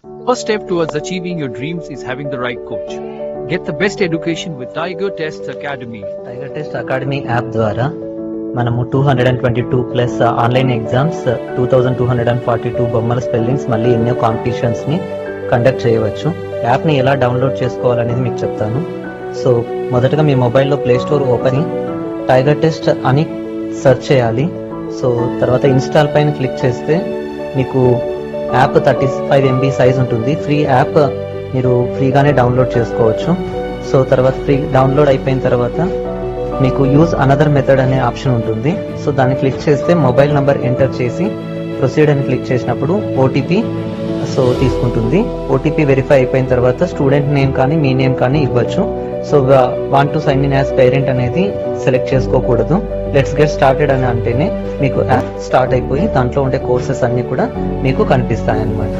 First step towards achieving your dreams is having the right coach. Get the best education with Tiger Tests Academy. Tiger test academy app ద్వారా మనము 222 plus online exams, 2242 బొమ్మల spellings, మళ్ళీ ఎన్నో competitions ని conduct చేయవచ్చు. App ని ఎలా download చేసుకోవాలనేది మీకు చెప్తాను. సో మొదటగా మీ మొబైల్లో play store open tiger test అని సెర్చ్ చేయాలి. సో తర్వాత ఇన్స్టాల్ పైన క్లిక్ చేస్తే మీకు యాప్ 35 MB సైజ్ ఉంటుంది. ఫ్రీ యాప్, మీరు ఫ్రీగానే డౌన్లోడ్ చేసుకోవచ్చు. సో తర్వాత ఫ్రీ డౌన్లోడ్ అయిపోయిన తర్వాత మీకు యూజ్ అనదర్ మెథడ్ అనే ఆప్షన్ ఉంటుంది. సో దాన్ని క్లిక్ చేస్తే మొబైల్ నంబర్ ఎంటర్ చేసి ప్రొసీడ్ అని క్లిక్ చేసినప్పుడు ఓటీపీ తీసుకుంటుంది. ఓటీపీ వెరిఫై అయిపోయిన తర్వాత స్టూడెంట్ నేమ్ కానీ మీ నేమ్ కానీ ఇవ్వచ్చు. So want to sign in as parent అనేది సెలెక్ట్ చేసుకోకూడదు. లెట్స్ గెట్ స్టార్టెడ్ అని అంటేనే మీకు యాప్ స్టార్ట్ అయిపోయి దాంట్లో ఉండే కోర్సెస్ అన్ని కూడా మీకు కనిపిస్తాయి అన్నమాట.